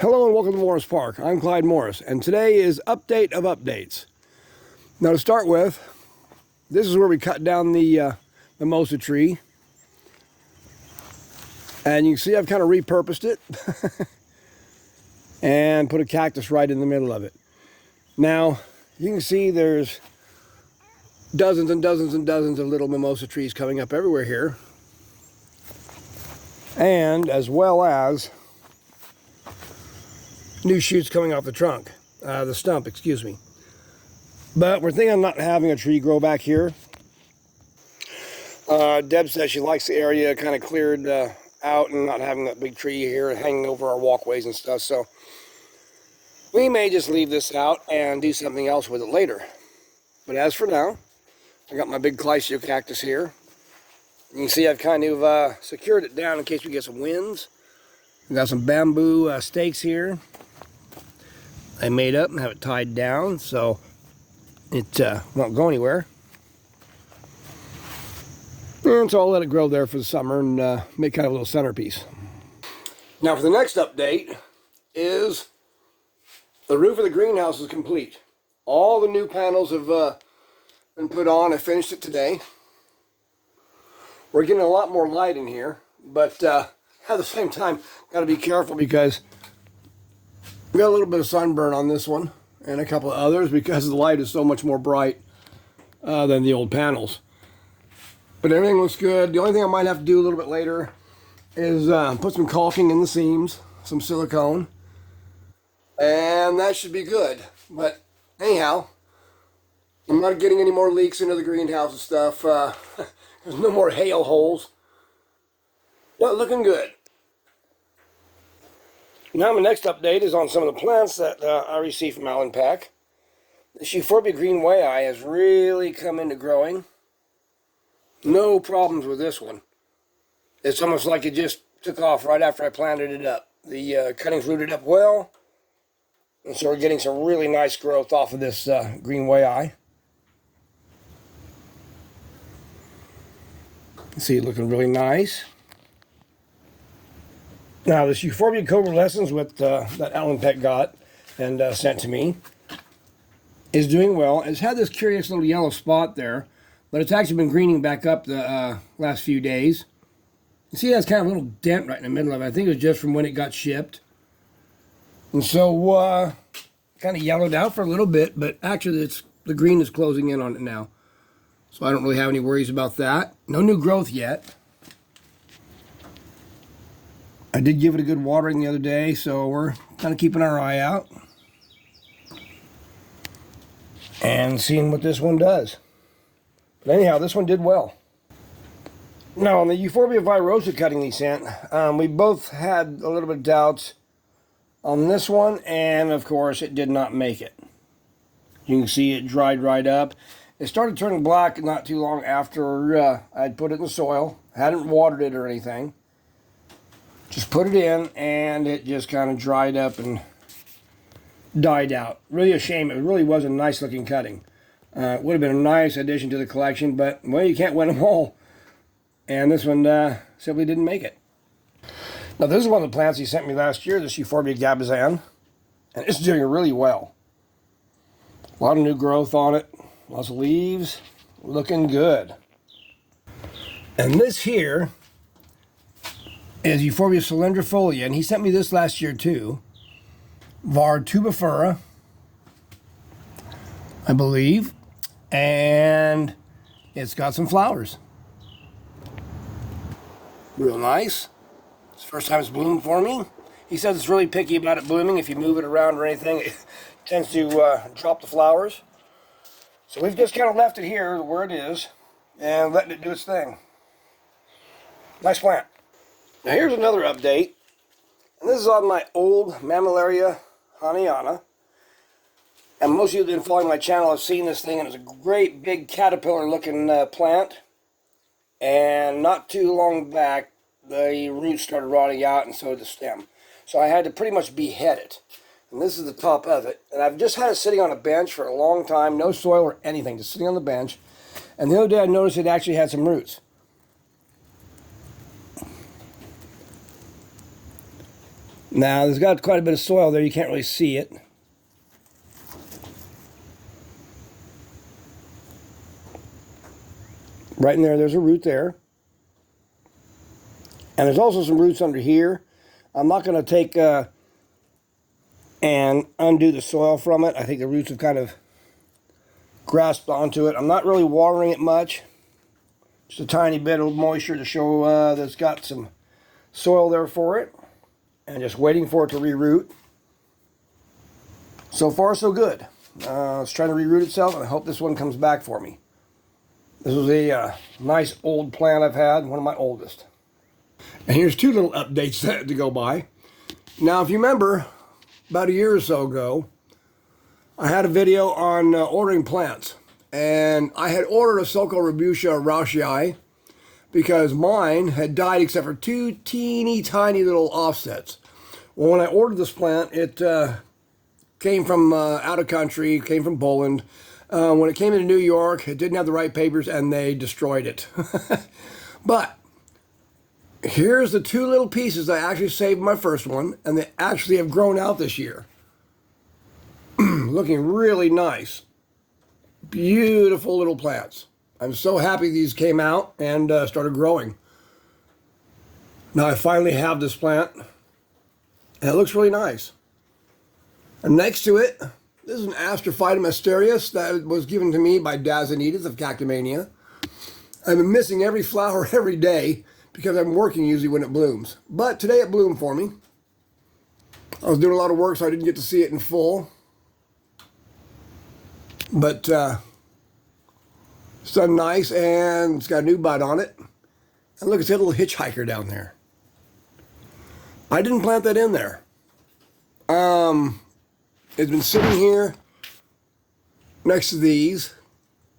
Hello and welcome to Morris Park. I'm Clyde Morris, and today is update of updates. Now to start with, this is where we cut down the mimosa tree. And you can see I've kind of repurposed it and put a cactus right in the middle of it. Now, you can see there's dozens and dozens and dozens of little mimosa trees coming up everywhere here. And as well as new shoots coming off the stump, excuse me. But we're thinking of not having a tree grow back here. Deb says she likes the area kind of cleared out and not having that big tree here hanging over our walkways and stuff. So we may just leave this out and do something else with it later. But as for now, I got my big Clycio cactus here. You can see I've kind of secured it down in case we get some winds. We got some bamboo stakes here. I made up and have it tied down so it won't go anywhere. And so I'll let it grow there for the summer and make kind of a little centerpiece. Now for the next update is the roof of the greenhouse is complete. All the new panels have been put on. I finished it today. We're getting a lot more light in here, but at the same time, got to be careful because we got a little bit of sunburn on this one and a couple of others because the light is so much more bright than the old panels. But everything looks good. The only thing I might have to do a little bit later is put some caulking in the seams, some silicone, and that should be good. But anyhow, I'm not getting any more leaks into the greenhouse and stuff. There's no more hail holes. But looking good. Now my next update is on some of the plants that I received from Allen Pack. The Euphorbia green wei has really come into growing. No problems with this one. It's almost like it just took off right after I planted it up. The cuttings rooted up well, and so we're getting some really nice growth off of this green wei. See it looking really nice. Now this Euphorbia coalescens that Allen Peck got and sent to me is doing well. It's had this curious little yellow spot there, but it's actually been greening back up the last few days. You see it has kind of a little dent right in the middle of it. I think it was just from when it got shipped. And so kind of yellowed out for a little bit, but actually the green is closing in on it now. So I don't really have any worries about that. No new growth yet. I did give it a good watering the other day, so we're kind of keeping our eye out and seeing what this one does. But anyhow, this one did well. Now, on the Euphorbia virosa cutting he sent, we both had a little bit of doubts on this one, and of course, it did not make it. You can see it dried right up. It started turning black not too long after I'd put it in the soil. Hadn't watered it or anything. Just put it in, and it just kind of dried up and died out. Really a shame. It really was a nice-looking cutting. It would have been a nice addition to the collection, but, well, you can't win them all. And this one simply didn't make it. Now, this is one of the plants he sent me last year, this Euphorbia gabazan, and it's doing really well. A lot of new growth on it, lots of leaves, looking good. And this here is Euphorbia cylindrifolia, and he sent me this last year too. Var tubifera, I believe, and it's got some flowers. Real nice. It's the first time it's bloomed for me. He says it's really picky about it blooming. If you move it around or anything, it tends to drop the flowers. So we've just kind of left it here where it is and letting it do its thing. Nice plant. Now here's another update, and this is on my old Mammillaria Haniana. And most of you that have been following my channel have seen this thing, and it's a great big caterpillar looking plant. And not too long back, the roots started rotting out, and so did the stem. So I had to pretty much behead it. And this is the top of it. And I've just had it sitting on a bench for a long time, no soil or anything, just sitting on the bench. And the other day I noticed it actually had some roots. Now, there's got quite a bit of soil there. You can't really see it. Right in there, there's a root there. And there's also some roots under here. I'm not going to take and undo the soil from it. I think the roots have kind of grasped onto it. I'm not really watering it much. Just a tiny bit of moisture to show that it's got some soil there for it. And just waiting for it to reroot. So far, so good. It's trying to reroot itself, and I hope this one comes back for me. This was a nice old plant I've had, one of my oldest. And here's two little updates to go by. Now, if you remember, about a year or so ago, I had a video on ordering plants. And I had ordered a Sulco-Rubusia rauschii because mine had died except for two teeny tiny little offsets. Well, when I ordered this plant, it came from out of country, came from Poland. When it came into New York, it didn't have the right papers and they destroyed it. But here's the two little pieces I actually saved my first one, and they actually have grown out this year. Looking really nice. Beautiful little plants. I'm so happy these came out and started growing. Now I finally have this plant, and it looks really nice. And next to it, this is an Astrophytum asterius that was given to me by Dazanitas of Cactomania. I've been missing every flower every day because I'm working usually when it blooms. But today it bloomed for me. I was doing a lot of work, so I didn't get to see it in full. But it's done nice, and it's got a new bud on it. And look, it's got a little hitchhiker down there. I didn't plant that in there. It's been sitting here next to these,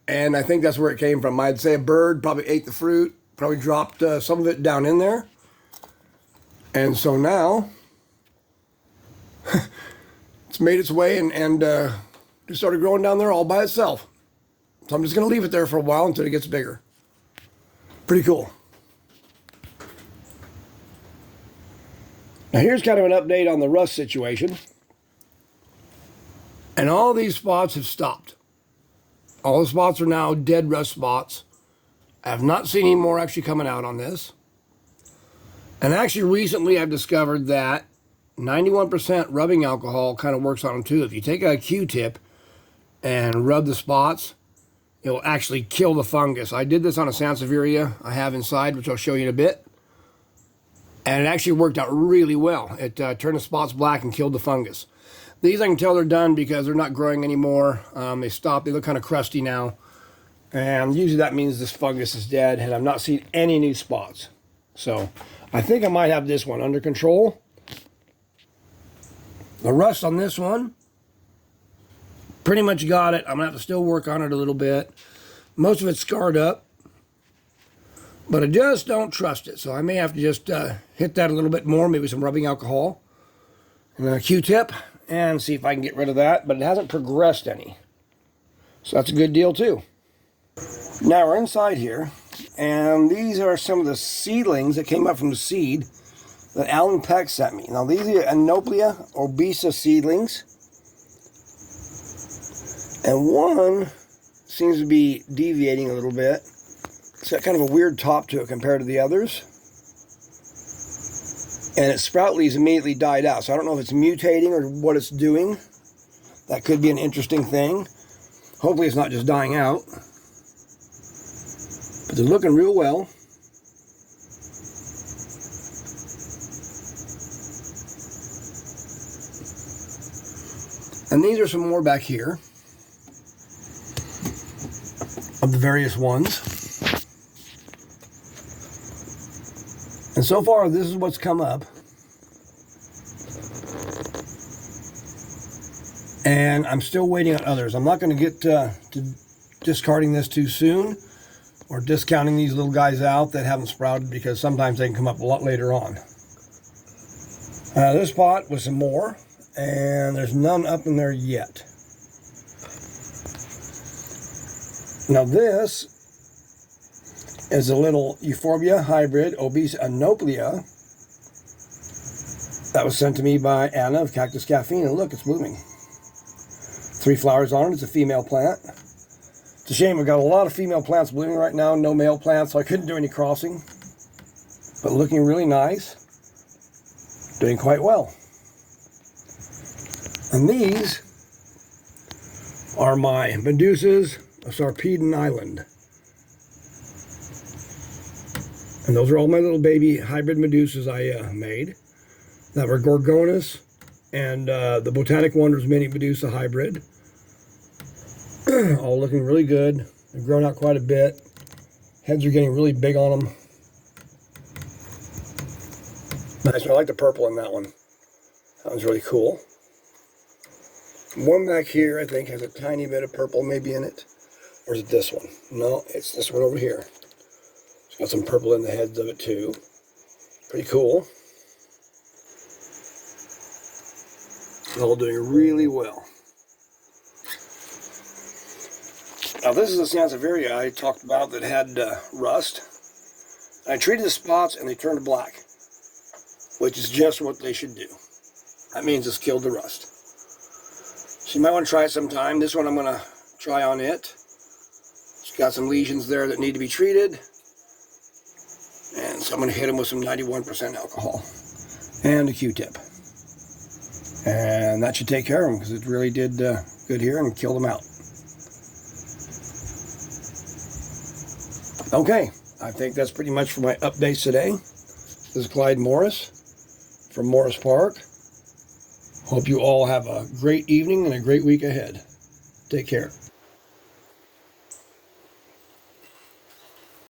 and I think that's where it came from. I'd say a bird probably ate the fruit, probably dropped some of it down in there. And so now, it's made its way and just started growing down there all by itself. So I'm just going to leave it there for a while until it gets bigger. Pretty cool. Now here's kind of an update on the rust situation. And all these spots have stopped. All the spots are now dead rust spots. I have not seen any more actually coming out on this. And actually recently I've discovered that 91% rubbing alcohol kind of works on them too. If you take a Q-tip and rub the spots, it will actually kill the fungus. I did this on a Sansevieria I have inside, which I'll show you in a bit. And it actually worked out really well. It turned the spots black and killed the fungus. These I can tell they're done because they're not growing anymore. They stopped. They look kind of crusty now. And usually that means this fungus is dead, and I've not seen any new spots. So I think I might have this one under control. The rust on this one, pretty much got it. I'm going to have to still work on it a little bit. Most of it's scarred up, but I just don't trust it. So I may have to just hit that a little bit more, maybe some rubbing alcohol and a Q-tip, and see if I can get rid of that. But it hasn't progressed any. So that's a good deal too. Now we're inside here, and these are some of the seedlings that came up from the seed that Alan Peck sent me. Now these are Anoplia obesa seedlings. And one seems to be deviating a little bit. It's got kind of a weird top to it compared to the others. And its sprout leaves immediately died out. So I don't know if it's mutating or what it's doing. That could be an interesting thing. Hopefully it's not just dying out. But they're looking real well. And these are some more back here of the various ones. And so far, this is what's come up. And I'm still waiting on others. I'm not going to get to discarding this too soon or discounting these little guys out that haven't sprouted, because sometimes they can come up a lot later on. This pot with some more, and there's none up in there yet. Now this is a little Euphorbia hybrid obese Anoplia. That was sent to me by Anna of Cactus Caffeine, and look, it's blooming. 3 flowers on it. It's a female plant. It's a shame, we've got a lot of female plants blooming right now, no male plants, so I couldn't do any crossing. But looking really nice. Doing quite well. And these are my Medusas of Sarpedon Island. And those are all my little baby hybrid Medusas I made. That were Gorgonus and the Botanic Wonders Mini Medusa hybrid. All looking really good. They've grown out quite a bit. Heads are getting really big on them. Nice. I like the purple in that one. That one's really cool. One back here, I think, has a tiny bit of purple maybe in it. Or is it this one? No, it's this one over here. It's got some purple in the heads of it too. Pretty cool. All doing really well. Now this is the Sansevieria I talked about that had rust. I treated the spots and they turned black, which is just what they should do. That means it's killed the rust. So you might want to try it sometime. This one I'm going to try on it. It's got some lesions there that need to be treated. And so I'm going to hit them with some 91% alcohol and a Q-tip. And that should take care of them because it really did good here and killed them out. Okay, I think that's pretty much for my updates today. This is Clyde Morris from Morris Park. Hope you all have a great evening and a great week ahead. Take care.